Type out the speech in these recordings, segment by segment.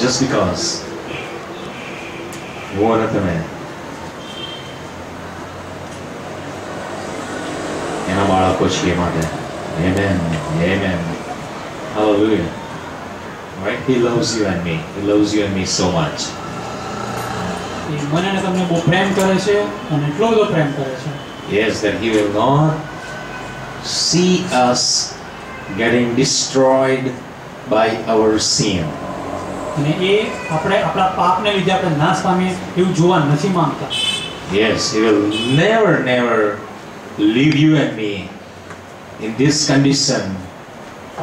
just because one of the men એના બાળકો છીએ માટે. Amen. Amen. Hallelujah. Right? He loves you and me. He loves you and me so much. મને તમને બહુ પ્રેમ કરે છે અને એટલો બધો પ્રેમ કરે છે. Yes, that he will not see us getting destroyed by our sin. અને એ આપણે આપણા પાપને લીધે આપણે નાશ પામીએ એવું જોવા નથી માંગતા. Yes, he will never leave you and me in this condition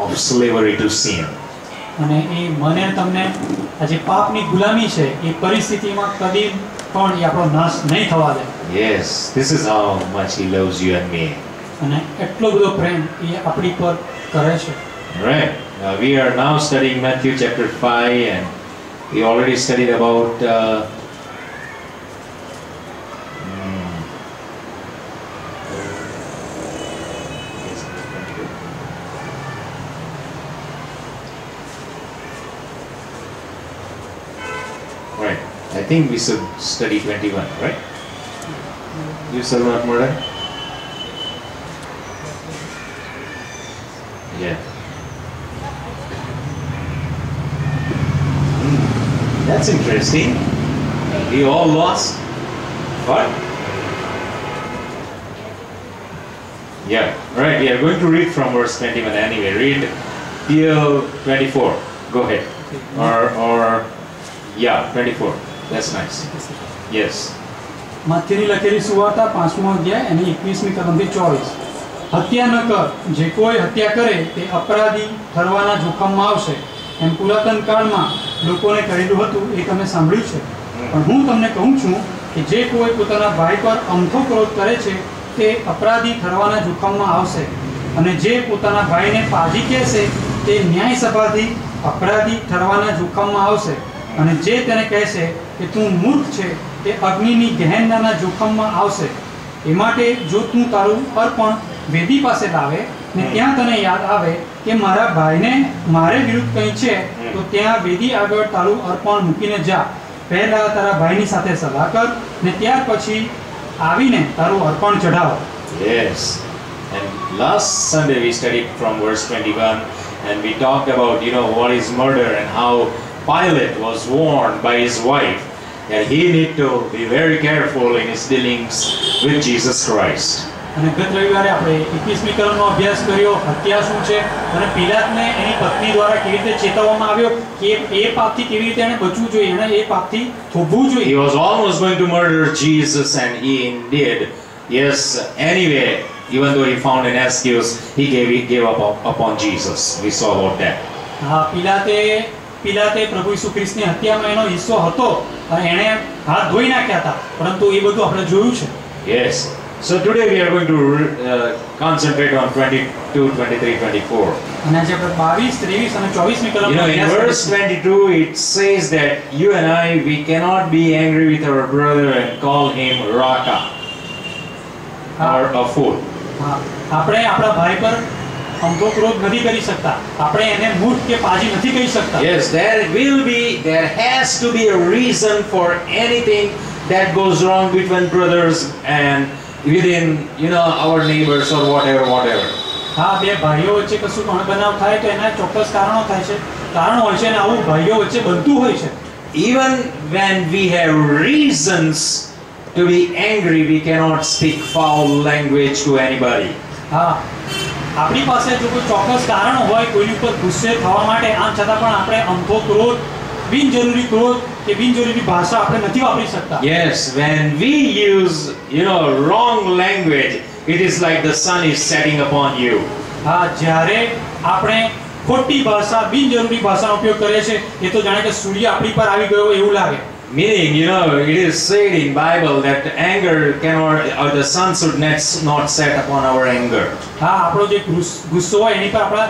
of slavery to sin. અને એ મને તમને આ જે પાપની ગુલામી છે એ પરિસ્થિતિમાં કદી પણ એ આપણો નાશ નહીં થવા દે. Yes, this is how much he loves you and me. અને એટલો બધો પ્રેમ એ આપણી પર કરે છે. Right. We are now studying Matthew chapter 5, and we already studied about right. I think we should study 21, right? You still not more? Yeah. That's interesting. We all lost. What? Yeah, right. We are going to read from verse 21 anyway. Read till 24. Go ahead. Or yeah, 24. That's nice. Yes. મથીની લખેલી સુવાર્તા 5મો અધ્યાય અને 21મી કલમથી 24. હત્યા ન કર, જે કોઈ હત્યા કરે તે અપરાધી ઠરવાના જોખમમાં આવશે. એમ પુરાતન કાળમાં લોકોને કહેલું હતું એ તમે સાંભળ્યું છે. પણ હું તમને કહું છું કે જે કોઈ પોતાના ભાઈ પર અમથો ક્રોધ કરે છે તે અપરાધી ઠરવાના જોખમમાં આવશે. અને જે પોતાના ભાઈને પાજી કહેશે તે ન્યાયસભાથી અપરાધી ઠરવાના જોખમમાં આવશે. અને જે તેને કહેશે કે તું મૂર્ખ છે તે અગ્નિની ગહેનના જોખમમાં આવશે. એ માટે જો તું તારું અર્પણ વેદી પાસે લાવે ને ત્યાં તને યાદ આવે કે મારા ભાઈને મારે વિરુદ્ધ કંઈ છે તો ત્યાં વેદી આગળ તારું અર્પણ મૂકીને જા. પહેલા તારા ભાઈની સાથે સલાહ કર ને ત્યાર પછી આવીને તારું અર્પણ ચઢાવ. Yes. And last Sunday we studied from verse 21, and we talked about, what is murder and how Pilate was warned by his wife that he need to be very careful in his dealings with Jesus Christ. અને ગત રવિવારે આપણે 21મી કલમનો અભ્યાસ કર્યો, હત્યા શું છે અને પિલાતને એની પત્ની દ્વારા કેવી રીતે ચેતવવામાં આવ્યો કે એ પાપથી કેવી રીતે એને બચવું જોઈએ, એને એ પાપથી થોભવું જોઈએ. He was almost going to murder Jesus, and he did. Yes, anyway, even though he found an excuse, he gave up upon Jesus. We saw about that. હા, પિલાતે પ્રભુ ઈસુ ખ્રિસ્તની હત્યામાં એનો હિસ્સો હતો અને એણે હાથ ધોઈ નાખ્યા હતા, પરંતુ એ બધું આપણે જોયું છે. Yes. So today we are going to concentrate on 22, 23, 24. અને આજે આપણે 22, 23 અને 24મી કલમ. In verse 22 it says that you and I, we cannot be angry with our brother and call him Raka or a fool. હા, આપણે આપણા ભાઈ પર અમથો ક્રોધ નથી કરી શકતા, આપણે એને મૂર્ખ કે પાજી નથી કહી શકતા. Yes, there has to be a reason for anything that goes wrong between brothers and within our neighbors or whatever. હા, બે ભાઈઓ વચ્ચે કશું અણબનાવ થાય તો એના ચોક્કસ કારણો થાય છે, કારણ હોય છે અને આવું ભાઈઓ વચ્ચે બનતું હોય છે. Even when we have reasons to be angry, we cannot speak foul language to anybody. હા, આપણી પાસે જો કોઈ ચોક્કસ કારણ હોય કોઈની ઉપર ગુસ્સે થવા માટે, આમ છતાં પણ આપણે અમથો ક્રોધ, બિનજરૂરી ક્રોધ કે બિનજરૂરી ભાષા આપણે નથી વાપરી શકતા. Yes, when we use wrong language, it is like the sun is setting upon you. હા, જ્યારે આપણે ખોટી ભાષા, બિનજરૂરી ભાષાનો ઉપયોગ કરીએ છીએ એ તો જાણે કે સૂર્ય આપણી પર આવી ગયો એવું લાગે. Meaning, it is said in Bible that anger cannot, or the sun should not set upon our anger. હા, આપણો જે ગુસ્સો હોય એની પર આપણા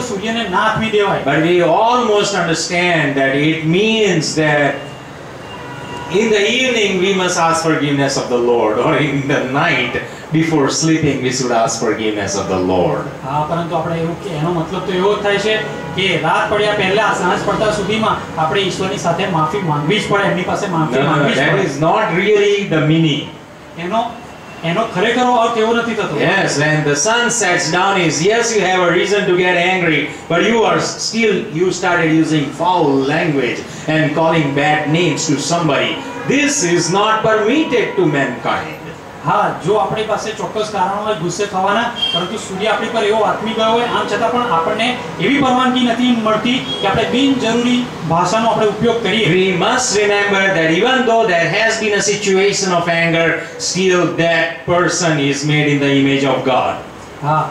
સૂર્યને ના આથમી દેવાય. But we almost understand that it means that In the evening, we must ask forgiveness of the Lord, or in the night before sleeping, we should ask forgiveness of the Lord. હા, પરંતુ આપણે એવું કે એનો મતલબ તો એવો થાય છે કે રાત પડ્યા પહેલા સાંજ પડતા સુધીમાં આપણે ઈશ્વરની સાથે માફી માંગવી જ પડે, એમની પાસે માફી No, માંગવી જ that પડે. is not really the meaning. એનો ખરેખર અર્થ એવો નથી થતો. Yes, when the sun sets down is, yes, you have a reason to get angry, but you started using foul language and calling bad names to somebody. This is not permitted to mankind. હા, જો આપણી પાસે ચોક્કસ કારણો હોય ગુસ્સે થવાના, પરંતુ સૂર્ય આપણી પર એવો આત્મી ગયો હોય, આમ છતાં પણ આપણને એવી પરવાનગી નથી મળતી કે આપણે બિનજરૂરી ભાષાનો આપણે ઉપયોગ કરીએ. We must remember that even though there has been a situation of anger, still that person is made in the image of God. હા,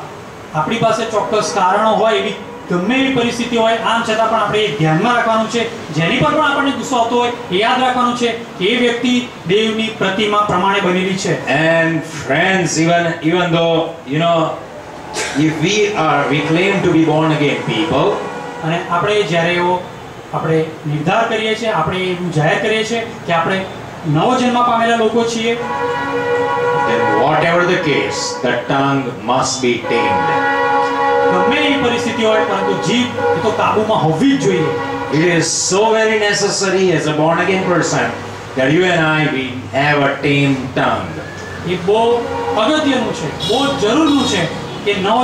આપણી પાસે ચોક્કસ કારણો હોય, એવી ગમે એવી પરિસ્થિતિ હોય, આમ છતાં પણ આપણે એ ધ્યાનમાં રાખવાનું છે, જેની પર પણ આપણને ગુસ્સો આવતો હોય એ યાદ રાખવાનું છે કે એ વ્યક્તિ દેવની પ્રતિમા પ્રમાણે બનેલી છે. And friends, even though, you know, if we claim to be born again people, અને આપણે જ્યારે એવો આપણે નિર્ધાર કરીએ છીએ, આપણે એવું જાહેર કરીએ છીએ કે આપણે નવો જન્મ પામેલા લોકો છીએ, then whatever the case, the tongue must be tamed. ગમે એવી પરિસ્થિતિ હોય, પરંતુ જીભ એ તો કાબૂમાં હોવી જ જોઈએ. It is so very necessary as a born again person that you and I, we have a tamed tongue. એ બહુ અગત્યનું છે, બહુ જરૂરનું છે કે નવો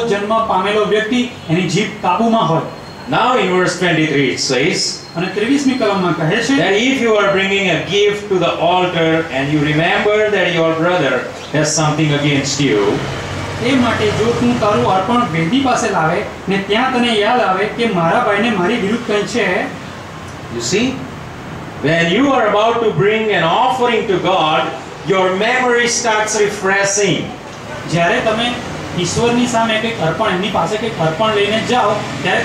જન્મ પામેલો વ્યક્તિ એની જીભ કાબૂમાં હોય. Now in verse 23 it says અને 23મી કલમમાં કહે છે that if you are bringing a gift to the altar and you remember that your brother has something against you, એ માટે જો તું તારું અર્પણ વેદી પાસે લાવે ને ત્યાં તને યાદ આવે કે મારા ભાઈને મારી વિરુદ્ધ કંઈ છે. you see, when you are about to bring an offering to God, your memory starts refreshing. જ્યારે તમે ઈશ્વરની સામે કંઈક અર્પણ, એમની પાસે કંઈક અર્પણ લઈને જાઓ, ત્યારે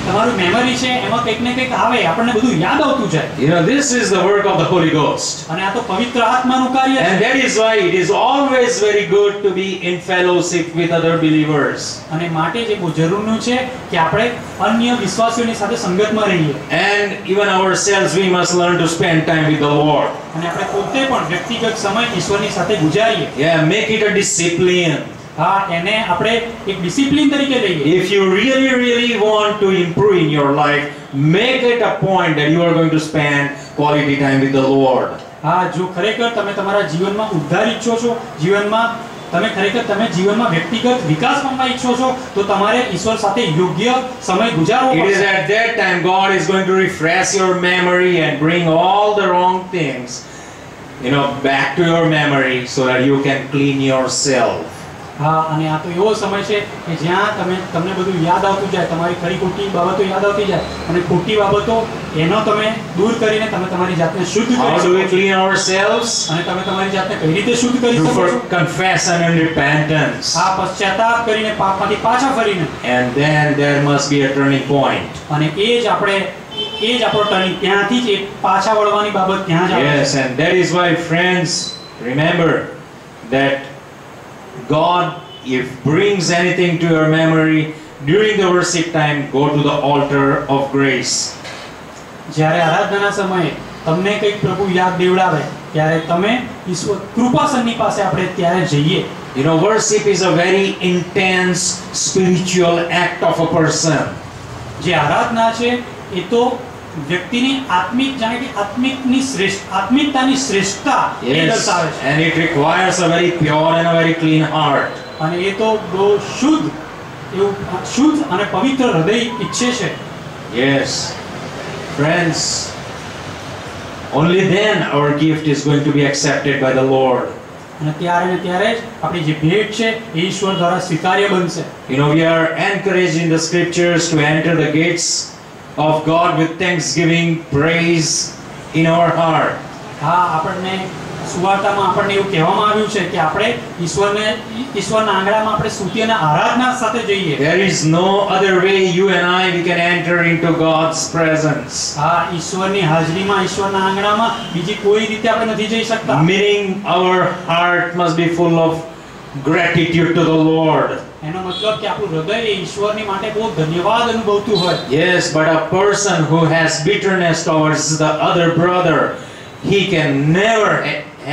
તમારું મેમરી છે એમાં કંઈક ને કંઈક આવે, આપણને બધું યાદ આવતું જાય. You know, this is the work of the Holy Ghost. અને આ તો પવિત્ર આત્માનું કાર્ય છે. And that is why it is always very good to be in fellowship with other believers. અને માટે જે બહુ જરૂરનું છે કે આપણે અન્ય વિશ્વાસીઓની સાથે સંગતમાં રહીએ. And even ourselves, we must learn to spend time with the Lord. અને આપણે પોતે પણ વ્યક્તિગત સમય ઈશ્વરની સાથે ગુજારીએ. Yeah, make it a discipline. હા, એને આપણે એક ડિસિપ્લિન તરીકે લઈએ. If you really want to improve in your life, make it a point that you are going to spend quality time with the Lord. હા, જો ખરેખર તમે તમારા જીવનમાં ઉદ્ધાર ઈચ્છો છો, તમે જીવનમાં વ્યક્તિગત વિકાસ પામવા ઈચ્છો છો, તો તમારે ઈશ્વર સાથે યોગ્ય સમય ગુજારવો It is પડશે. at that time God is going to refresh your memory and bring all the wrong things, you know, back to your memory so that you can clean yourself. હા, અને આ તો એવો સમય છે કે જ્યાં તમને બધું યાદ આવતું જાય, તમારી ખરી ખોટી બાબતો યાદ આવતી જાય, અને ખોટી બાબતો એનો તમે દૂર કરીને તમે તમારી જાતને શુદ્ધ કરી How do શકો we છો. clean ourselves? અને તમે તમારી જાતને કઈ રીતે શુદ્ધ કરી શકો Through છો? confession and repentance. આ પશ્ચાતાપ કરીને પાપમાંથી પાછા ફરીને. And then there must be a turning point. અને એ જ આપણો ટર્નિંગ, ત્યાંથી જ એક પાછા વળવાની બાબત ત્યાં જ આવે. Yes, and that is why, friends, remember that God, if brings anything to your memory during the worship time, go to the altar of grace. જ્યારે આરાધનાના સમયે તમને કંઈક પ્રભુ યાદ દેવડાવે, ત્યારે તમે ઈશ્વર કૃપાસનની પાસે આપણે ત્યારે જઈએ. You know, worship is a very intense spiritual act of a person. જે આરાધના છે એ તો વ્યક્તિની જાણે કે આત્મિકતાની શ્રેષ્ઠતા એ Yes, દર્શાવે છે. and it requires a very pure and a very clean heart. અને એ તો બહુ શુદ્ધ અને પવિત્ર હૃદય ઈચ્છે છે. Yes, friends, only then our gift is going to be accepted by the Lord. અને ત્યારે ને ત્યારે જ આપણી જે ભેટ છે એ ઈશ્વર દ્વારા સ્વીકાર્ય બનશે. You know, we are encouraged in the scriptures to enter the gates of God with thanksgiving, praise in our heart. હા, આપણને સુવાર્તામાં આપણને એવું કહેવામાં આવ્યું છે કે આપણે ઈશ્વરના આંગણામાં આપણે સ્તુતિ અને આરાધના સાથે જઈએ. There is no other way you and I we can enter into God's presence. હા, ઈશ્વરની હાજરીમાં, ઈશ્વરના આંગણામાં બીજી કોઈ રીતે આપણે નથી જઈ શકતા. Meaning our heart must be full of gratitude to the Lord. એનો મતલબ કે આપણું હૃદય એ ઈશ્વરની માટે બહુ ધન્યવાદ અનુભવતું હોય. Yes, but a person who has bitterness towards the other brother, he can never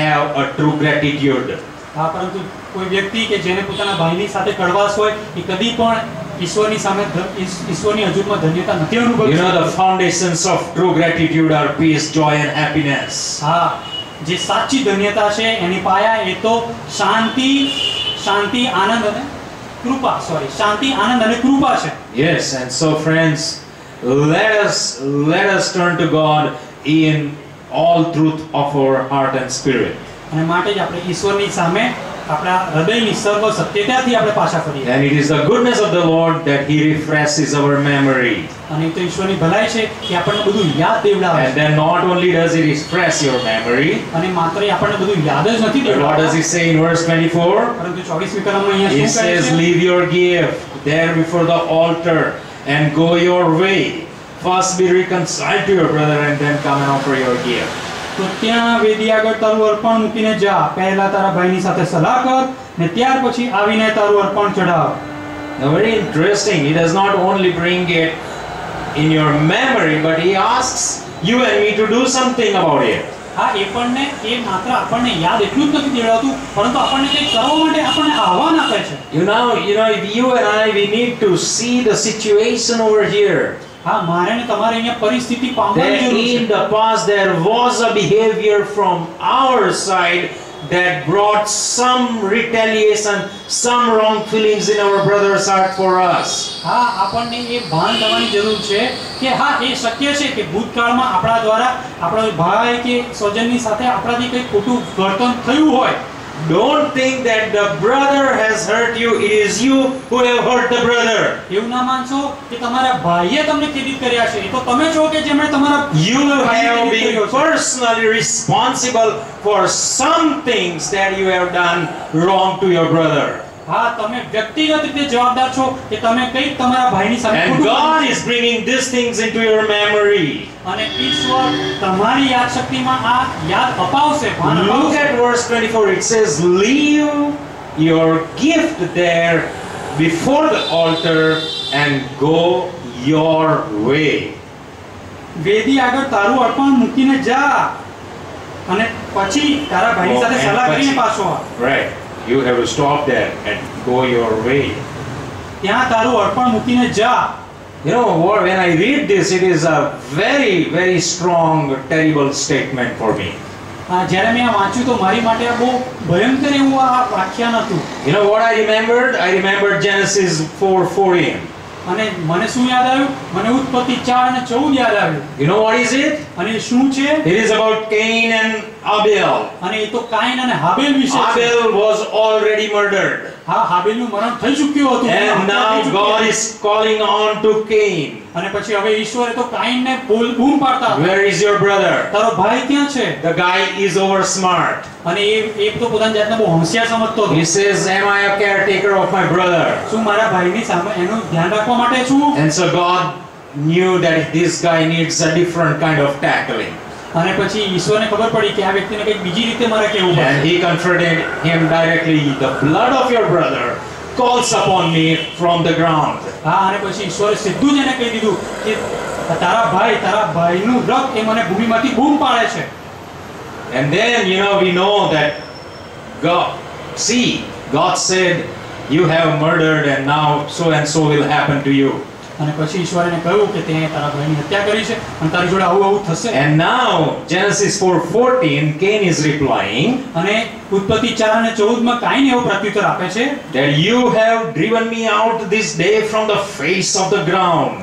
have a true gratitude. હા, પરંતુ કોઈ વ્યક્તિ કે જેને પોતાના ભાઈની સાથે કડવાશ હોય એ કદી પણ ઈશ્વરની સામે ઈશ્વરની હજુરમાં ધન્યતા નથી અનુભવતો. You know, the foundations of true gratitude are peace, joy and happiness. હા, જે સાચી ધન્યતા છે એની પાયા એ તો શાંતિ, આનંદ અને કૃપા. શાંતિ, આનંદ અને કૃપા છે. Yes, and so friends, let us turn to God in all truth of our heart and spirit. અને માટે જ આપણે ઈશ્વરની સામે આપણા હૃદયની સર્વ સત્યતાથી આપણે પાછા ફરીએ. And it is the goodness of the Lord that He refreshes our memory. અને તો ઈશ્વરની ભલાઈ છે કે આપણને બધું યાદ દેવડાવે. And then not only does He refresh your memory, અને માત્ર આપણને બધું યાદ જ નથી but what does દેવડાવતો. He say in verse 24? પરંતુ 24મી કલમમાં અહીંયા He શું કહે says, છે? leave your gift there before the altar and go your way. First be reconciled to your brother and then come and offer your gift. તો ત્યાં વેદી આગળ તારું અર્પણ મૂકીને જા. પહેલા તારા ભાઈની સાથે સલાહ કર ને ત્યાર પછી આવીને તારું અર્પણ ચઢાવ. Now very interesting, He does not only bring it in your memory, but He asks you and me to do something about it. હા, એ માત્ર આપણને યાદ એટલું જ નથી દેવડાવતું, પરંતુ આપણને કંઈક કરવા માટે આપણને આહવાન આપે છે. You know, if you and I, we need to see the situation over here. હા, મારે ને તમારે અહીંયા પરિસ્થિતિ પામવાની That જરૂર in છે. the past there was a behavior from our side that brought some retaliation, some wrong feelings in our brother's heart for us. હા, આપણને એ ભાન થવાની જરૂર છે કે હા, એ શક્ય છે કે ભૂતકાળમાં આપણા દ્વારા આપણા ભાઈ કે સ્વજનની સાથે આપણાથી કંઈક ખોટું વર્તન થયું હોય. Don't think that the brother has hurt you. It is you who have hurt the brother. એવું ના માનશો કે તમારા ભાઈએ તમને ખેદિત કર્યા છે. એ તો તમે છો કે જેમણે તમારા You ભાઈને have ખેદિત been કર્યો છે. personally responsible for some things that you have done wrong to your brother. હા, તમે વ્યક્તિગત રીતે જવાબદાર છો કે તમે કંઈક તમારા ભાઈની સામે And ખોટું God કર્યું. is bringing these things into your memory. અને ઈશ્વર તમારી યાદ શક્તિમાં આ યાદ અપાવશે, ભાન Look અપાવશે. at verse 24. It says, leave your gift there before the altar and go your way. Vedi આગળ તારું અર્પણ મૂકીને જા અને પછી તારા ભાઈની સાથે સલાહ કરીને પાછો આ. Right. You have to stop there and go your way. ત્યાં તારું અર્પણ મૂકીને જા. You know what? When I read this, it is a very, very strong, terrible statement for me. જ્યારે મેં આ વાંચ્યું તો મારી માટે આ બહુ ભયંકર એવું આ વ્યાખ્યાન હતું. You know what I remembered? I remembered Genesis 4:14. અને મને શું યાદ આવ્યું? મને ઉત્પત્તિ 4 અને 14 યાદ આવ્યું. You know what is it? અને એ શું છે? It is about Cain and Abel. અને એ તો કાઈન અને હાબેલ વિશે છે. Abel was already murdered. હા, હાબેલનું મરણ થઈ ચૂક્યું હતું. And now God is calling on to Cain. અને પછી હવે ઈશ્વરે તો કાઈનને બૂમ પાડતા હતા. Where is your brother? તારો ભાઈ ક્યાં છે? The guy is over smart. અને એ તો પોતાની જાતને બહુ હોશિયાર સમજતો હતો. He says, am I a caretaker of my brother? શું મારા ભાઈની સામે એનું ધ્યાન રાખવા માટે છું? And so God knew that this guy needs a different kind of tackling. અને પછી ઈશ્વરને ખબર પડી કે આ વ્યક્તિને કંઈક બીજી રીતે મારે કહેવું And પડશે. he confronted him directly. The blood of your brother calls upon me from the ground. હા, અને પછી ઈશ્વરે સીધું જ એને કહી દીધું કે તારા ભાઈનું રક્ત એ મને ભૂમિમાંથી બૂમ પાડે છે. And then, we know that God said, you have murdered and now so and so will happen to you. અને પછી ઈશ્વરે એને કહ્યું કે તે તારા ભાઈની હત્યા કરી છે અને તારી જોડે આવું થશે. And now Genesis 4:14, Cain is replying, અને ઉત્પત્તિ 4 અને 14 માં કાઈન એવો પ્રત્યુત્તર આપે છે that you have driven me out this day from the face of the ground.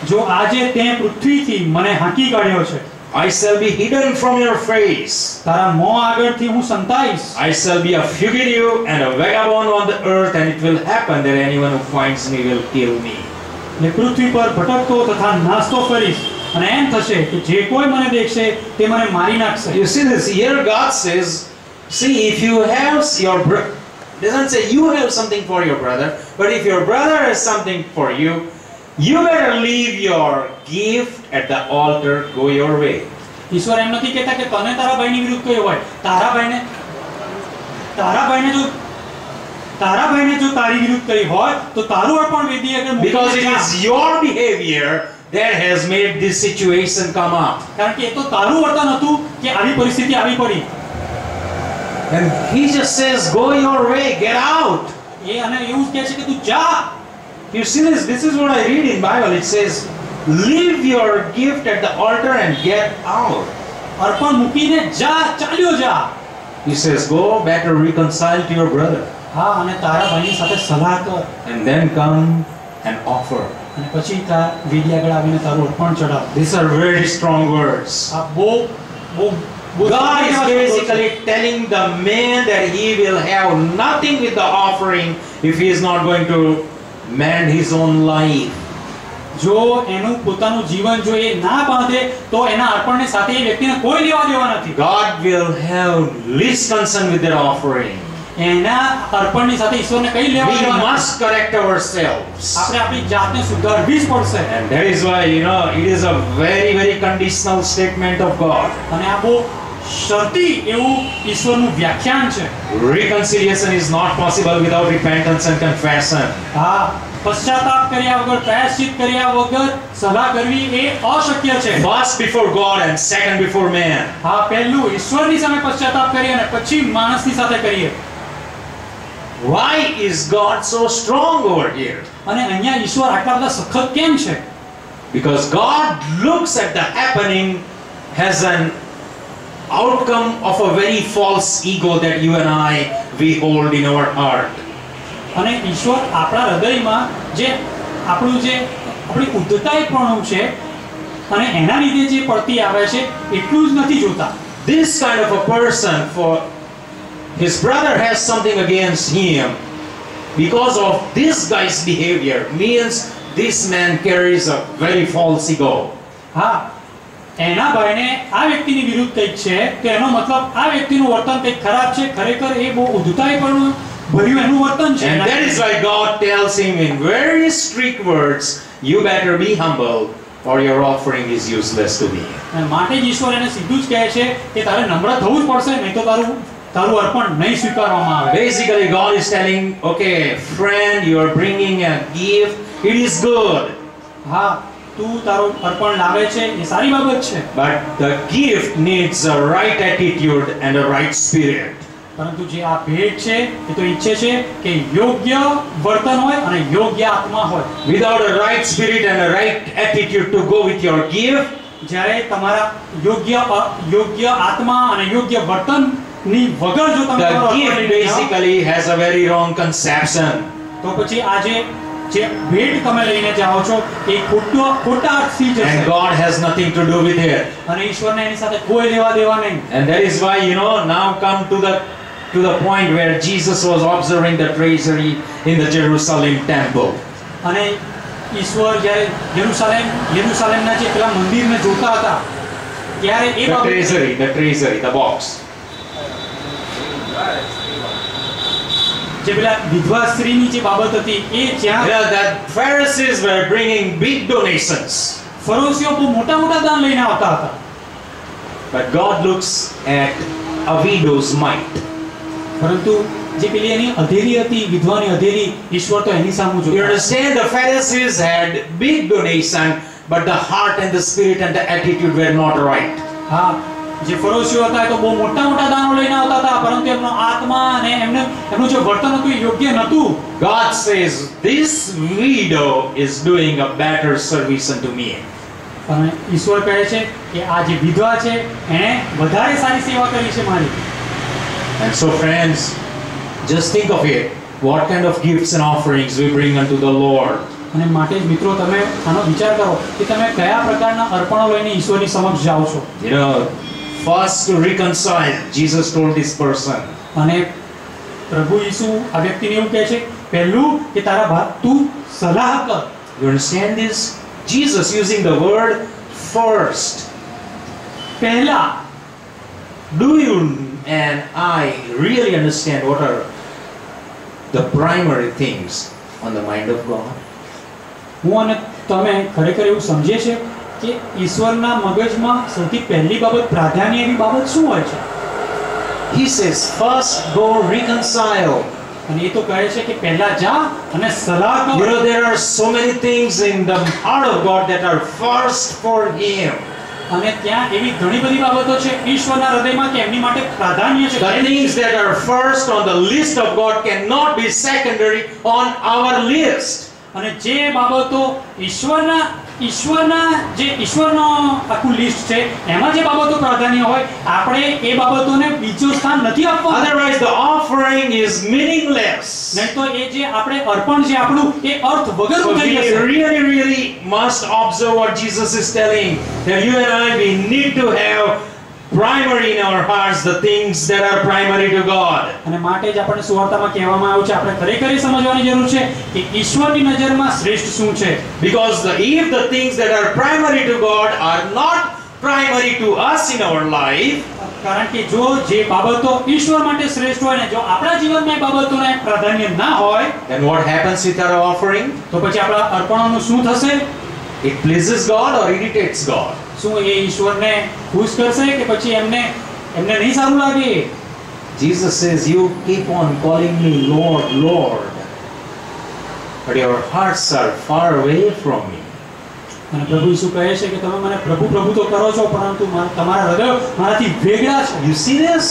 જો આજે તે પૃથ્વીથી મને હાંકી કાઢ્યો છે. I shall be hidden from your face. તારા મોં આગળથી હું સંતાઈશ. I shall be a fugitive and a vagabond on the earth, and it will happen that anyone who finds me will kill me. ને પૃથ્વી પર ભટકતો તથા નાસ્તો કરીશ અને એમ થશે કે જે કોઈ મને દેખશે તે મને મારી નાખશે. You see this here, God says, see, if you have your brother, doesn't say you have something for your brother, but if your brother has something for you, you better leave your gift at the altar, go your way. ઈશ્વર એમ નથી કહેતા કે તને તારા ભાઈની વિરુદ્ધ કયો હોય. તારા ભાઈને તારા ભાઈને જો તારી વિરુદ્ધ કરી હોય તો તારું અર્પણ વેદી આગળ મૂકીને Because it જા. is your behavior that has made this situation come up. કારણ કે એ તો તારું વર્તન હતું કે આવી પરિસ્થિતિ આવી પડી. And he just says, go your way, get out. એ અને એવું જ કહે છે કે તું જા. You see this is what I read in Bible. It says, leave your gift at the altar and get out. અર્પણ મૂકીને જા, ચાલ્યો જા. He says, go better reconcile to your brother. હા, અને તારા ભાઈની સાથે સલાહ કર And then come and offer. અને પછી વેદી આગળ આવીને તારું અર્પણ ચડાવ. These are very strong words. આ બહુ God is basically telling the man that he will have nothing with the offering if he is not going to mend his own life. જો એનું પોતાનું જીવન જો એ ના બાંધે તો એના અર્પણની સાથે એ વ્યક્તિને કોઈ લેવા દેવા નથી. God will have least concern with their offering. એના અર્પણની સાથે ઈશ્વરને કઈ લેવા We દેવા નથી. must correct ourselves. આપણે આપણી જાતને સુધારવી જ પડશે. And that is why, it is a very, very conditional statement of God. અને આ બહુ શરતી એવું ઈશ્વરનું વ્યાખ્યાન છે. Reconciliation is not possible without repentance and confession. હા, પશ્ચાતાપ કર્યા વગર, પ્રાયશ્ચિત કર્યા વગર સલાહ કરવી એ અશક્ય છે. First before God and second before man. હા, પહેલું ઈશ્વરની સામે પશ્ચાતાપ કરીએ અને પછી માણસની સાથે કરીએ. Why is God so strong over here? અને અહીંયા ઈશ્વર આટલા બધા સખત કેમ છે? Because God looks at the happening as an outcome of a very false ego that you and we hold in our heart. અને ઈશ્વર આપણા હૃદયમાં જે આપણી ઉદ્ધતાઈપણું છે અને એના લીધે જે પડતી આવે છે એટલું જ નથી જોતા. This kind of a person, for his brother has something against him because of this guy's behavior, means this man carries a very false ego. હા, એના ભાઈને આ વ્યક્તિની વિરુદ્ધ કંઈક છે તો એનો મતલબ આ વ્યક્તિનું વર્તન કંઈક ખરાબ છે. ખરેખર એ બહુ ઉદ્ધતાઈપણું ભર્યું એનું વર્તન છે. And that is why God tells him in very strict words, you better be humble or your offering is useless to me. અને માટે જ ઈશ્વર એને સીધું જ કહે છે કે તારે નમ્ર થવું જ પડશે, નહીં તો તારું અર્પણ નહીં સ્વીકારવામાં આવે. Basically, God is telling, okay, friend, you are bringing a gift, it is good. હા, તું તારું અર્પણ લાવે છે એ સારી બાબત છે, But the gift needs a right attitude and a right spirit. પરંતુ જે આ ભેટ છે એ તો ઈચ્છે છે કે યોગ્ય વર્તન હોય અને યોગ્ય આત્મા હોય. Without a right spirit and a right attitude to go with your gift, જ્યારે તમારા યોગ્ય આત્મા અને યોગ્ય વર્તનની વગર જો તમે the તમારું અર્પણ gift લઈને જાઓ, basically has a very wrong conception. તો પછી આ જે ભેટ તમે લઈને જાઓ છો એ ખોટા અર્થથી જશે And God has nothing to do with it. અને ઈશ્વરને એની સાથે કોઈ લેવા દેવા નહીં. And that is why, now come to the point where Jesus was observing the treasury in the Jerusalem temple. અને ઈશ્વર જ્યારે યરુશલેમના જે પેલા મંદિરને જોતા હતા ત્યારે એ The treasury, the box. જે પેલા વિધવા સ્ત્રીની જે બાબત હતી એ જ્યાં The Pharisees were bringing big donations. ફરોશીઓ બહુ મોટા દાન લઈને આવતા હતા. But God looks at a widow's mite. પરંતુ જે પેલી એની અધેરી હતી, વિધવાની અધેરી, ઈશ્વર તો એની સામે You જોતા. understand, the Pharisees had big donation, but the heart and the spirit and the attitude were not right. હા, જે ફરોશીઓ હતા એ તો બહુ મોટા દાનો લઈને આવતા હતા, પરંતુ એમનો આત્મા અને એમનું જે વર્તન હતું એ યોગ્ય નહોતું. God says, this widow is doing a better service unto me. અને ઈશ્વર કહે છે કે આ જે વિધવા છે એણે વધારે સારી સેવા કરી છે મારી. And so, friends, just think of it. What kind of gifts and offerings we bring unto the Lord. અને માટે જ મિત્રો તમે આનો વિચાર કરો કે તમે કયા પ્રકારના અર્પણો લઈને ઈશ્વરની સમક્ષ જાઓ છો. First to reconcile, Jesus told this person. અને પ્રભુ ઈસુ આ વ્યક્તિને એવું કહે છે પહેલું કે તું સલાહ કર. You understand this? Jesus using the word first. પહેલા. Do you and I really understand what are the primary things on the mind of God? હું અને તમે ખરેખર એવું સમજીએ છે કે ઈશ્વરના મગજમાં સૌથી પહેલી બાબત, પ્રાધાન્ય એવી બાબત શું હોય છે? He says, first go reconcile. અને એ તો કહે છે કે પહેલા જા અને સલાહ You કર. know, there are so many things in the heart of God that are first for Him. અને ત્યાં એવી ઘણી બધી બાબતો છે ઈશ્વરના હૃદયમાં કે એમની માટે પ્રાધાન્ય છે. The things that are first on the list of God cannot be secondary on our list. અને જે બાબતો ઈશ્વરનો આખું લિસ્ટ છે એમાં જે બાબતો પ્રાધાન્ય હોય આપણે એ બાબતોને બીજું સ્થાન નથી આપવાનું. Otherwise, the offering is meaningless. નહીં તો એ જે આપણે અર્પણ છે આપણું એ અર્થ વગરનું So થઈ we જશે. really must observe what Jesus is telling. That you and I, we need to have primary in our hearts the things that are primary to God. અને માટે જ આપણને સુવાર્તામાં કહેવામાં આવ્યું છે આપણે ખરેખર એ સમજવાની જરૂર છે કે ઈશ્વરની નજરમાં શ્રેષ્ઠ શું છે. Because if the things that are primary to God are not primary to us in our life, કારણ કે જો જે બાબતો ઈશ્વર માટે શ્રેષ્ઠ હોય ને જો આપણા જીવનમાં એ બાબતોને પ્રાધાન્ય ના હોય then what happens with our offering? તો પછી આપણા અર્પણોનું શું થશે? It pleases God or irritates God? શું એ ઈશ્વરને ખુશ કરશે કે પછી એમને નહીં સારું લાગે? Jesus says, you keep on calling me Lord, Lord, but your hearts are far away from me. અને પ્રભુ ઈસુ કહે છે કે તમે મને પ્રભુ પ્રભુ તો કરો છો પરંતુ તમારા હૃદય મારાથી વેગળા છે. You see this?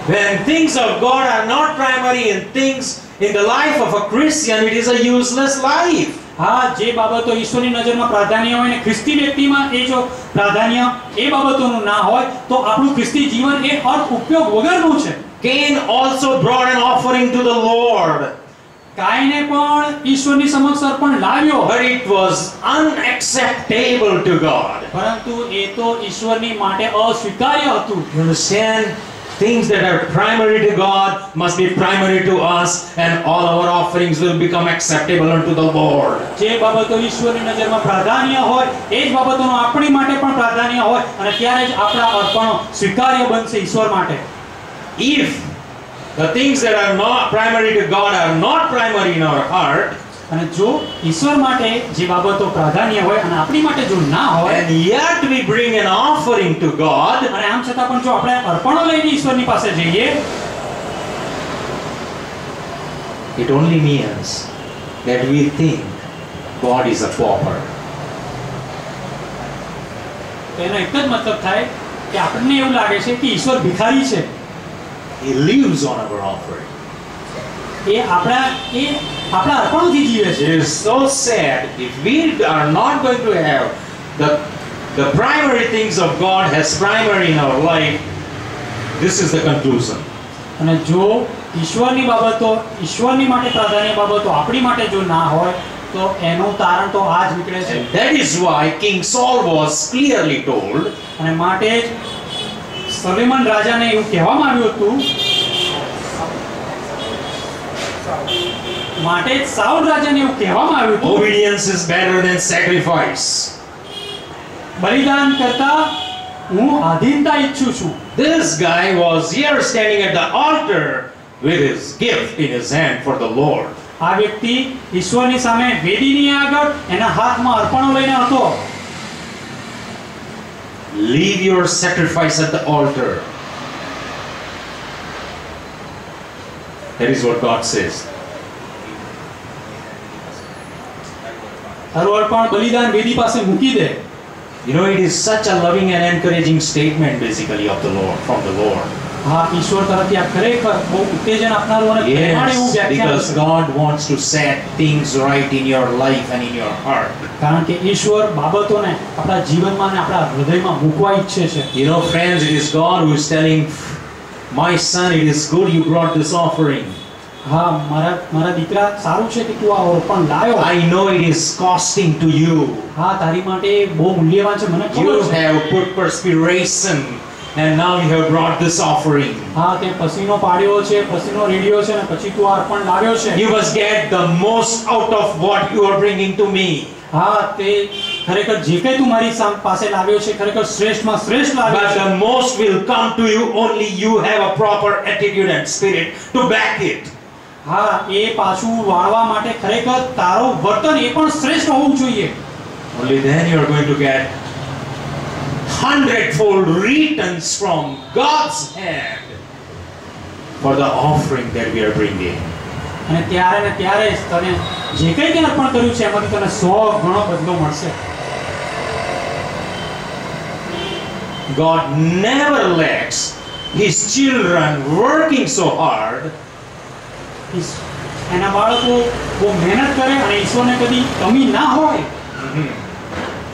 When things of God are not primary in things in the life of a Christian, it is a useless life. હા, જે બાબતો ઈશ્વરની નજરમાં પ્રાધાન્ય હોય ને ખ્રિસ્તી વ્યક્તિમાં એ જો પ્રાધાન્ય એ બાબતોનું ના હોય તો આપણું ખ્રિસ્તી જીવન એ અર્થ ઉપયોગ વગરનું છે. Cain also brought an offering to the Lord, કાયને પણ ઈશ્વરની સમક્ષ અર્પણ લાવ્યો but it was unacceptable to God. પરંતુ એ તો ઈશ્વરની માટે અસ્વીકાર્ય હતું. You understand? Things that are primary to God must be primary to us, and all our offerings will become acceptable unto the Lord. જે બાબતો ઈશ્વરની નજરમાં પ્રાધાન્ય હોય એ જ બાબતોનો આપણી માટે પણ પ્રાધાન્ય હોય અને ત્યારે જ આપણા અર્પણો સ્વીકાર્ય બનશે ઈશ્વર માટે. If the things that are not primary to God are not primary in our heart, અને જો ઈશ્વર માટે જે બાબતો પ્રાધાન્ય હોય અને આપણી માટે જો ના હોય and yet we bring an offering to God, અને આમ છતાં પણ જો આપણે અર્પણો લઈને ઈશ્વરની પાસે જઈએ it only means that we think God is a pauper. તો એનો એક જ મતલબ થાય કે આપણને એવું લાગે છે કે ઈશ્વર ભિખારી છે. He lives on our offering. એ આપણા અર્પણોથી જીવે છે. It is so sad if we are not going to have the primary things of God as primary in our life. This is the conclusion. અને જો ઈશ્વરની બાબતો ઈશ્વરની માટે પ્રાધાન્ય બાબતો આપણી માટે જો ના હોય તો એનું તારણ તો આ જ નીકળે છે. And that is why King Saul was clearly told, અને માટે જ સલોમન રાજાને એવું કહેવામાં આવ્યું હતું માટે જ સાઉલ રાજાને એવું કહેવામાં આવ્યું હતું obedience is better than sacrifice. બલિદાન કરતા હું આધીનતા ઈચ્છું છું. This guy was here standing at the altar with his gift in his hand for the Lord. આ વ્યક્તિ ઈશ્વરની સામે વેદીની આગળ એના હાથમાં અર્પણો લઈને હતો. Leave your sacrifice at the altar. That is what God says. તારું અર્પણ બલિદાન વેદી પાસે મૂકી દે. You know, it is such a loving and encouraging statement basically of the Lord, from the Lord. હા, ઈશ્વર તરફથી આ ખરેખર બહુ ઉત્તેજન આપનારું અને પ્રેમાળ એવું Yes, વ્યાખ્યાન because છે. God wants to set things right in your life and in your heart. કારણ કે ઈશ્વર બાબતોને આપણા જીવનમાં અને આપણા હૃદયમાં મૂકવા ઈચ્છે છે. You know, friends, it is God who is telling, my son, it is good you brought this offering. હા, મારા દીકરા સારું છે કે તું આ અર્પણ લાવ્યો. I know it is costing to you. હા, તારી માટે બહુ મૂલ્યવાન છે મને ખબર You છે. have put perspiration and now you have brought this offering. હા, તે પસીનો પાડ્યો છે, પસીનો રેડ્યો છે અને પછી તું આ અર્પણ લાવ્યો છે. You must get the most out of what you are bringing to me. હા, તે ખરેખર જે કંઈ તું મારી પાસે લાવ્યો છે ખરેખર શ્રેષ્ઠમાં શ્રેષ્ઠ લાવ્યો But છે. the most will come to you only you have a proper attitude and spirit to back it. હા, એ પાછું વાળવા માટે ખરેખર તારો વર્તન એ પણ શ્રેષ્ઠ હોવું જોઈએ. Only then you are going to get 100-fold returns from God's hand for the offering that we are bringing. અને ત્યારે ને ત્યારે જ તને જે કંઈ કંઈ અર્પણ કર્યું છે એમાંથી તને 100 ગણો બદલો મળશે. God never lets His children working so hard એના બાળકો બહુ મહેનત કરે અને ઈશ્વરને કદી કમી ના હોય,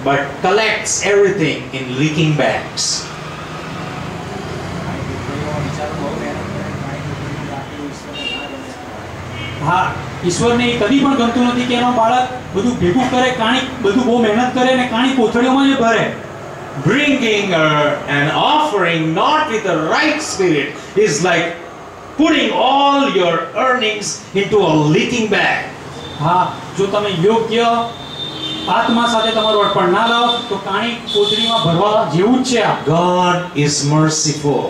but collects everything in leaking bags. હા, ઈશ્વરને એ કદી પણ ગમતું નથી કે એનો બાળક બધું ભેગું કરે, કાણી બધું બહુ મહેનત કરે અને કાણી કોથળીઓમાં જ ભરે. Bringing an offering not with the right spirit is like putting all your earnings into a leaking bag. હા, જો તમે યોગ્ય આત્મા સાથે તમારું અર્પણ ના લાવો તો કાણી કોથળીમાં ભરવા જેવું જ છે. God is merciful.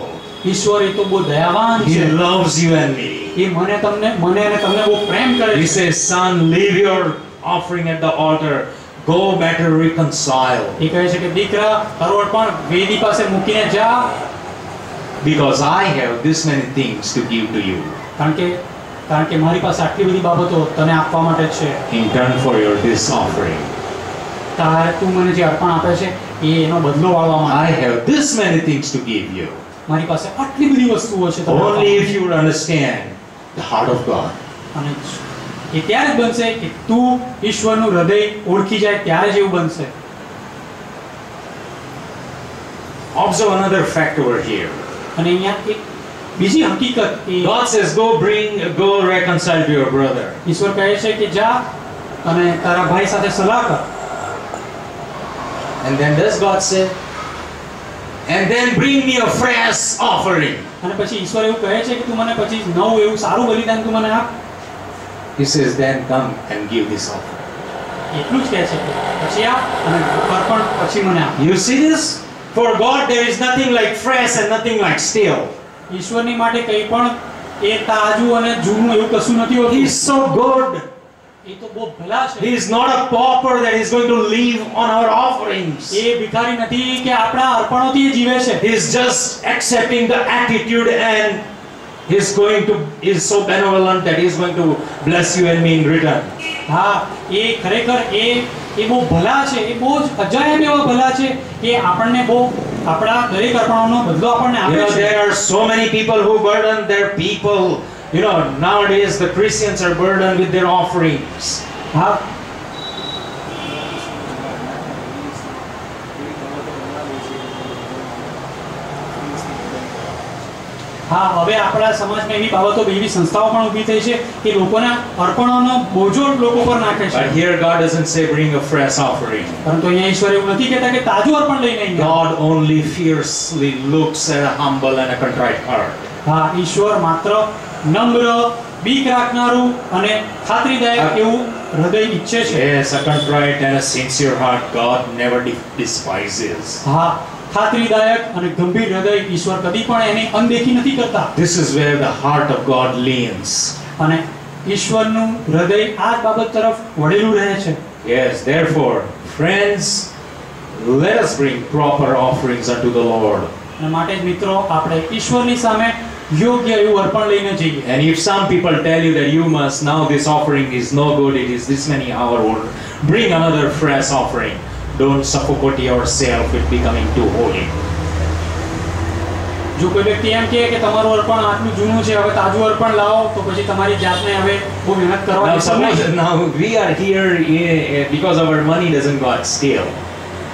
ઈશ્વર એ તો બહુ દયાવાન He છે. loves you and me. એ મને અને તમને બહુ પ્રેમ કરે He છે. says, son, leave your offering at the altar. Go better reconcile. એ કહે છે કે દીકરા તારું અર્પણ વેદી પાસે મૂકીને જા, Because I have this many things to give to you કારણ કે મારી પાસે આટલી બધી બાબતો તને આપવા માટે છે. in turn for your this offering. તારે તું મને જે અર્પણ આપે છે એ એનો બદલો વાળવા માટે. I have this many things to give you. મારી પાસે આટલી બધી વસ્તુઓ છે તને આપવા Only માટે. if you would understand the heart of God. અને એ ત્યારે જ બનશે કે તું ઈશ્વરનું હૃદય ઓળખી જાય ત્યારે જ એવું બનશે. Observe another fact over here. અને અહીંયા એક બીજી હકીકત કે God says, go reconcile to your brother. ઈશ્વર કહે છે કે જા અને તારા ભાઈ સાથે સલાહ કર. And then does God say, and then bring me a fresh offering. અને પછી ઈશ્વર એવું કહે છે કે તું મને પછી નવું એવું સારું બલિદાન તું મને આપ. He says, then come and give this offering. એટલું જ કહે છે કે પછી આપ અને અર્પણ પછી મને આપ. You see this? For God there is nothing like fresh and nothing like stale. ઈશ્વરની માટે કંઈ પણ એ તાજું અને જૂનું એવું કશું નથી He હોતું. is so good. એ તો બહુ ભલા છે. He is not a pauper that is going to live on our offerings. એ ભિખારી નથી કે આપણા અર્પણોથી એ જીવે છે. He is just accepting the attitude and he is so benevolent that he is going to bless you and me in return. હા, એ ખરેખર એ બહુ ભલા છે. એ બહુ જ અજાયબ એવા ભલા છે કે આપણને બહુ આપણા દરેક અર્પણોનો બદલો આપણને આપે છે. There are so many people who burden their people. Nowadays the Christians are burdened with their offerings. હા, હા, હવે આપણા સમાજમાં એવી બાબતો એવી સંસ્થાઓ પણ ઊભી થઈ છે કે લોકોના અર્પણોનો બોજો લોકો પર નાખે છે. But here God doesn't say bring a fresh offering. પરંતુ અહીંયા ઈશ્વર એવું નથી કહેતા કે તાજું અર્પણ લઈને આવી જાઓ. God only fiercely looks at a humble and a contrite heart. હા, ઈશ્વર માત્ર નમ્ર, બીક રાખનારું અને ખાતરીદાયક એવું હૃદય ઈચ્છે છે. Yes, a contrite and a sincere heart God never despises. હા, ખાતરીદાયક અને ગંભીર હૃદય ઈશ્વર કદી પણ એની અનદેખી નથી કરતા. This is where the heart of God leans. અને ઈશ્વરનું હૃદય આ જ બાબત તરફ વળેલું રહે છે. Yes, therefore, friends, let us bring proper offerings unto the Lord. અને માટે જ મિત્રો આપણે ઈશ્વરની સામે યોગ્ય એવું અર્પણ લઈને જઈએ. And if some people tell you that you must now this offering is no good, it is this many hour old, bring another fresh offering. Don't suffocate yourself with becoming too holy. જો કોઈ વ્યક્તિ એમ કહે કે તમારું અર્પણ આટલું જૂનું છે હવે તાજું અર્પણ લાવો તો પછી તમારી જાતને હવે બહુ મહેનત કરવા Now દેશો નહીં. suppose now we are here because our money doesn't got steal.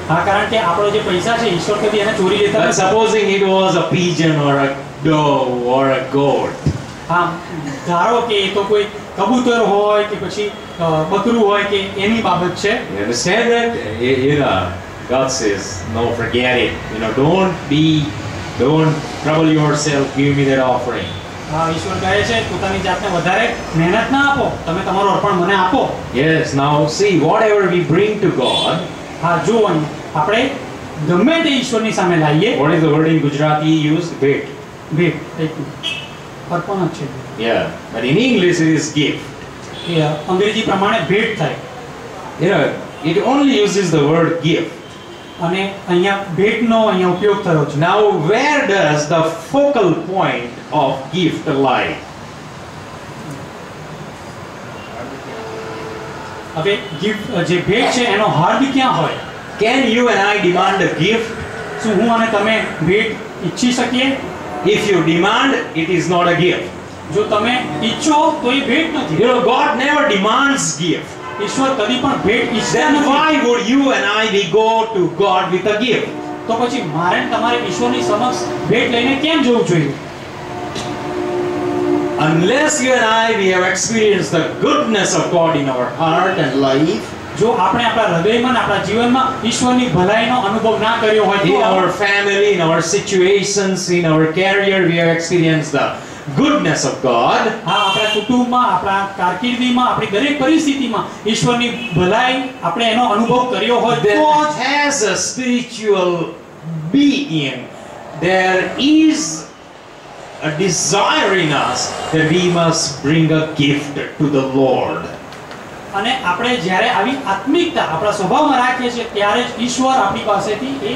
હા, કારણ કે આપણો જે પૈસા છે ઈશ્વર કદી એને ચોરી લેતા But નથી. supposing it was a pigeon or a dove or a goat. હા, ધારો કે એ તો કોઈ કબૂતર હોય કે પછી બકરું હોય કે એની બાબત છે. You understand that? God says, no, forget it. Don't trouble yourself. Give me that offering. હા, ઈશ્વર કહે છે પોતાની જાતને વધારે મહેનત ના આપો, તમે તમારું અર્પણ મને આપો. Yes, now see, whatever we bring to God. હા, જો આપણે ગમે તે ઈશ્વરની સામે લાવીએ. What is the word in Gujarati used? Bhet. ભેટ અર્પણ જ છે. Yeah, but in English it is gift. એ અંગ્રેજી પ્રમાણે ભેટ થાય. It only uses the word gift. અને અહીંયા ભેટનો અહીંયા ઉપયોગ થયો છે. Now, where does the focal point of gift lie? હવે ગિફ્ટ જે ભેટ છે એનો હાર્દ ક્યાં હોય? Can you and I demand a gift? શું હું અને તમે ભેટ ઈચ્છી શકીએ? If you demand, it is not a gift. જો તમે ઈચ્છો તો એ ભેટ નથી. You know, God never demands gift. ઈશ્વર કદી પણ ભેટ ઈચ્છતા Then નથી. why would you and I we go to God with a gift? તો પછી મારે ને તમારે ઈશ્વરની સમક્ષ ભેટ લઈને કેમ જવું જોઈએ? Unless you and I we have experienced the goodness of God in our heart and life, જો આપણે આપણા હૃદયમાં અને આપણા જીવનમાં ઈશ્વરની ભલાઈનો અનુભવ ના કર્યો હોય in તો our family, in our situations, in our career, we have experienced the goodness of God. હા, આપણા કુટુંબમાં, આપણા કારકિર્દીમાં, આપણી દરેક પરિસ્થિતિમાં ઈશ્વરની ભલાઈ આપણે એનો અનુભવ કર્યો હોય તો That has a spiritual being. There is a desire in us that we must bring a gift to the Lord. અને આપણે જ્યારે આવી આત્મિકતા આપણા સ્વભાવમાં રાખીએ છીએ ત્યારે જ ઈશ્વર આપણી પાસેથી એ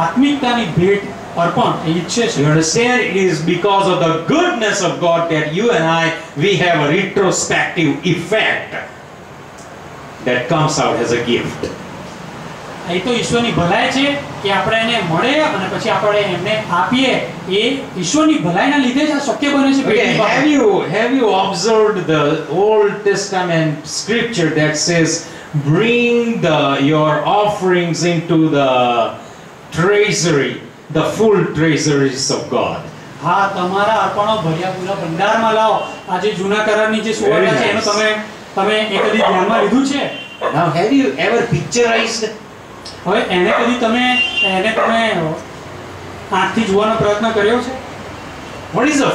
આત્મિકતાની ભેટ અર્પણ એ ઈચ્છે છે. You understand? It is because of the goodness of God that you and I we have a retrospective effect that comes out as a gift. એ તો ઈશ્વરની ભલાઈ છે કે આપણે એને મળે અને પછી આપણે એમને આપીએ. એ ઈશ્વરની ભલાઈના લીધે જ આ શક્ય બને છે. Okay, ભેટની have you observed the Old Testament scripture that says, "Bring your offerings into the treasury, the full treasuries of God." હા, તમારા અર્પણો ભર્યા પૂરા ભંડારમાં લાવો. આ જે જૂના કરારની જે સુવાર્તા છે એનું તમે એ કદી ધ્યાનમાં લીધું છે? Now, have you ever picturized? હવે એને તમે આંખથી જોવાનો પ્રયત્ન કર્યો છે? What is a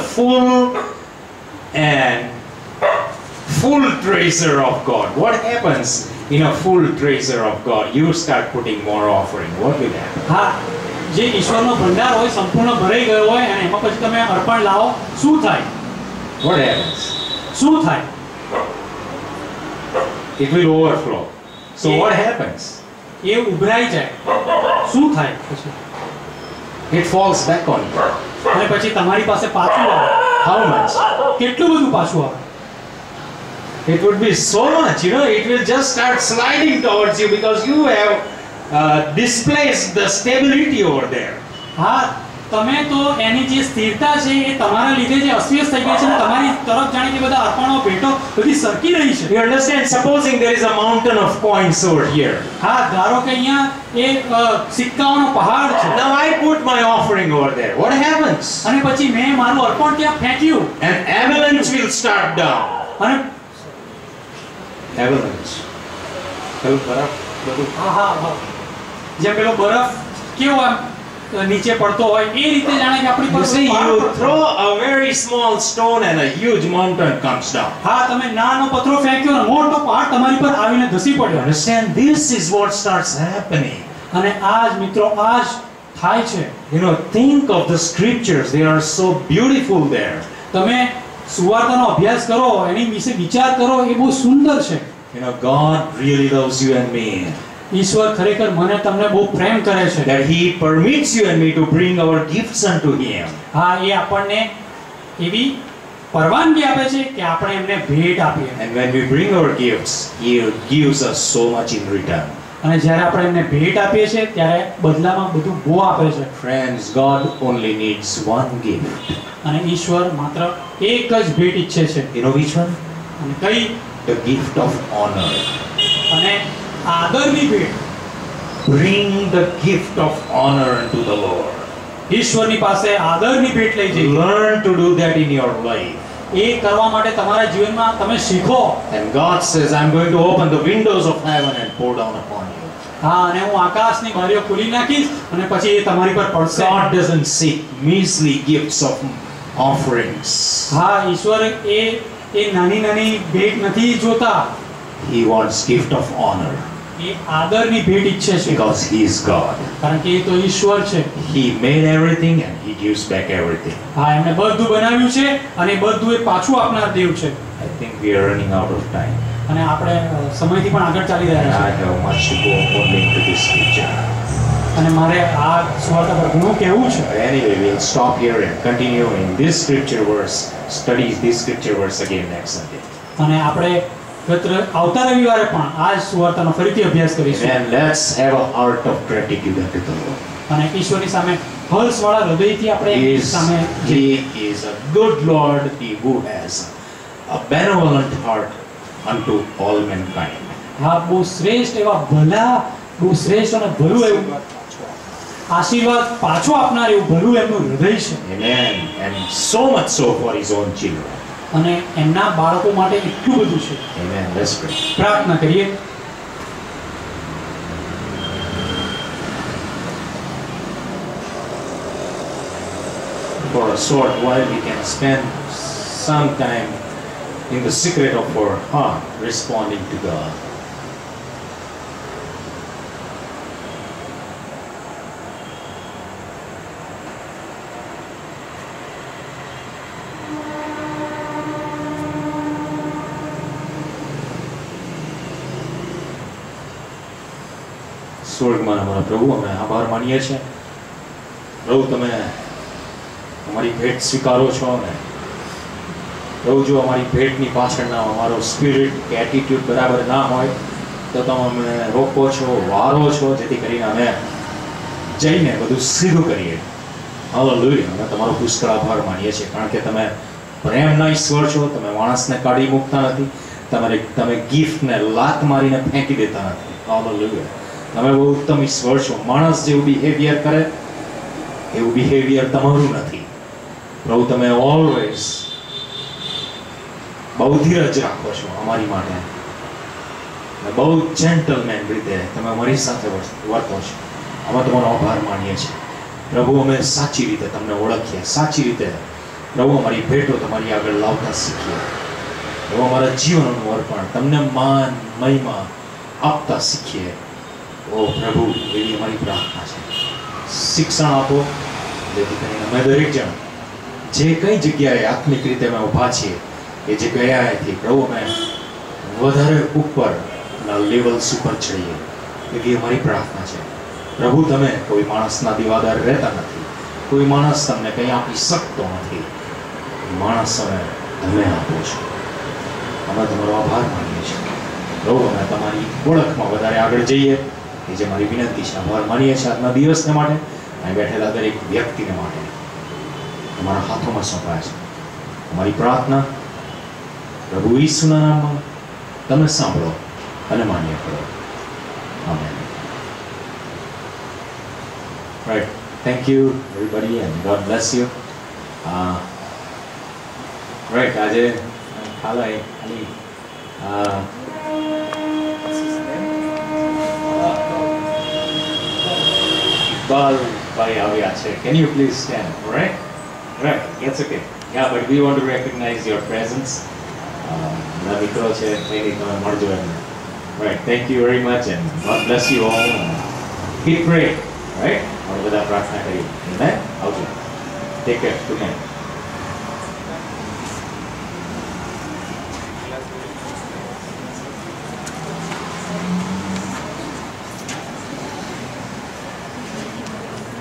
full treasure of God? What happens in a full treasure of God? You start putting more offering. What will happen? હા, જે ઈશ્વરનો ભંડાર હોય સંપૂર્ણ ભરાઈ ગયો હોય અને એમાં પછી તમે અર્પણ લાવો, શું થાય? What happens? શું થાય? It will overflow. So what happens? એ ઉભરાઈ જાય. શું થાય પછી? It falls back on you. અને પછી તમારી પાસે પાછું આવે. How much? કેટલું બધું પાછું આવે? It would be so much, you know, it will just start sliding towards you because you have displaced the stability over there. હા, તમે તો એની જે સ્થિરતા છે એ તમારા લીધે જે અસ્વસ્થ થઈ ગઈ છે ને તમારી તરફ જાણે કે બધા અર્પણો ભેટો બધી સરકી રહી છે. You understand? Supposing there is a mountain of coins over here. હા, ધારો કે અહીંયા એક સિક્કાઓનો પહાડ છે. Now I put my offering over there. What happens? અને પછી મેં મારું અર્પણ ત્યાં ફેંક્યું. An avalanche will start down. અને Avalanche. Hello, Bharat. હા હા હા, જેમ પેલો બરફ કેવો આમ નીચે પડતો હોય એ રીતે જાણે કે આપણી You પર see, પહાડ you પડતો. throw a very small stone and a huge mountain comes down. હા, તમે નાનો પથરો ફેંક્યો અને મોટો પહાડ તમારી પર આવીને ધસી You પડ્યો. understand? This is what starts happening. અને આજ મિત્રો આજ થાય છે. You know, think of the scriptures. They are so beautiful there. તમે સુવાર્તાનો અભ્યાસ કરો, એની વિશે વિચાર કરો, એ બહુ સુંદર છે. You know, God really loves you and me. ઈશ્વર ખરેખર મને તમને બહુ પ્રેમ કરે છે. That He permits you and me to bring our gifts unto Him. હા, એ આપણને એવી પરવાનગી આપે છે કે આપણે એમને ભેટ આપીએ. And when we bring our gifts, He gives us so much in return. અને જ્યારે આપણે એમને ભેટ આપીએ છીએ ત્યારે બદલામાં બધું બહુ આપે છે. Friends, God only needs one gift. અને ઈશ્વર માત્ર એક જ ભેટ ઈચ્છે છે. You know which one? અને કઈ? The gift of honor. અને આદરની ભેટ. Bring the gift of honor unto the Lord. ઈશ્વરની પાસે આદરની ભેટ લઈ જઈએ. Learn to do that in your life. એ કરવા માટે તમારા જીવનમાં તમે શીખો. And God says, I'm going to open the windows of heaven and pour down upon you. હા, અને હું આકાશની બારીઓ ખોલી નાખીશ અને પછી એ તમારી પર પડશે. God doesn't seek measly gifts of offerings. હા, ઈશ્વર એ નાની નાની ભેટ નથી જોતા. He wants gift of honor એ આદરની ભેટ ઈચ્છે છે. because He is God. કારણ કે એ તો ઈશ્વર છે. He made everything and He gives back everything. હા, એમણે બધું બનાવ્યું છે અને બધું એ પાછું આપનાર દેવ છે. I think we are running out of time. અને આપણે સમયથી પણ આગળ ચાલી રહ્યા And છીએ. I have much to go only into this scripture. અને મારે આ સુવાર્તા પર ઘણું કહેવું છે. Anyway, we'll stop here and continue in this scripture verse, study this scripture verse again next Sunday. અને આપણે આવતા રવિવારે પણ આ જ સુવાર્તાનો ફરીથી અભ્યાસ કરીશું. And let's have a heart of gratitude unto the Lord. અને ઈશ્વરની સામે હર્ષવાળા હૃદયથી આપણે સામે He is a good Lord, He who has a benevolent heart unto all mankind. હા, બહુ શ્રેષ્ઠ એવા ભલા, બહુ શ્રેષ્ઠ અને ભલું એવું આશીર્વાદ પાછો આપનાર એવું ભલું એમનું હૃદય છે. Amen. And so much so for His own children. અને એમના બાળકો માટે એટલું બધું છે. Amen. Let's pray. પ્રાર્થના કરીએ. For a short while we can spend some time in the secret of our heart responding to God. સ્વર્ગમાં અમારા પ્રભુ, અમે આભાર માનીએ છીએ પ્રભુ, તમે અમારી ભેટ સ્વીકારો છો ને પ્રભુ, જો અમારી ભેટની પાછળના અમારો સ્પિરિટ કે એટીટ્યુડ બરાબર ના હોય તો તમે અમને રોકો છો, વારો છો, જેથી કરીને અમે જઈને બધું સીધું કરીએ. હાલેલુયા. અમે તમારો પુષ્કળ આભાર માનીએ છીએ, કારણ કે તમે પ્રેમના ઈશ્વર છો. તમે માણસને કાઢી મૂકતા નથી. તમે ગિફ્ટને લાત મારીને ફેંકી દેતા નથી. હાલેલુયા. તમે બહુ ઉત્તમ ઈશ્વર છો. માણસ જેવું બિહેવિયર કરે એવું બિહેવિયર તમારું નથી પ્રભુ. તમે ઓલવેઝ બહુ ધીરજ રાખો છો અમારી માટે. બહુ જેન્ટલમેન રીતે તમે અમારી સાથે વર્તો છો. અમે તમારો આભાર માનીએ છીએ પ્રભુ. અમે સાચી રીતે તમને ઓળખીએ, સાચી રીતે પ્રભુ અમારી ભેટો તમારી આગળ લાવતા શીખીએ પ્રભુ. અમારા જીવનનું અર્પણ તમને માન મહિમા આપતા શીખીએ. ઓ પ્રભુ, એવી અમારી પ્રાર્થના છે. શિક્ષણ આપો જેથી કરીને અમે દરેક જણ જે કઈ જગ્યાએ આત્મિક રીતે અમે ઊભા છીએ એ જગ્યાએથી પ્રભુ અમે વધારે ઉપરના લેવલ્સ ઉપર ચડીએ એવી અમારી પ્રાર્થના છે પ્રભુ. તમે કોઈ માણસના દીવાદાર રહેતા નથી. કોઈ માણસ તમને કંઈ આપી શકતો નથી. માણસ તમે આપો છો. અમે તમારો આભાર માનીએ છીએ પ્રભુ. અમે તમારી ઓળખમાં વધારે આગળ જઈએ એ જે મારી વિનંતી છે. આભાર માનીએ છીએ આજના દિવસને માટે, અહીં બેઠેલા દરેક વ્યક્તિને માટે તમારા હાથોમાં સોંપાય છે. અમારી પ્રાર્થના પ્રભુ ઈસુના નામમાં તમે સાંભળો અને માન્ય કરો. Amen. Right. Thank you everybody and God bless you. Right. આજે ખાલી Bhai આવ્યા છે. Can you please stand? All right? Right. That's okay. Yeah, but we want to recognize your presence. ના મિત્રો છે એની તમે મળજો એમને. Right. Thank you very much and God bless you all. Keep praying. Right? આપણે બધા પ્રાર્થના કરીએ. Amen. આવજો. Take care. Good night.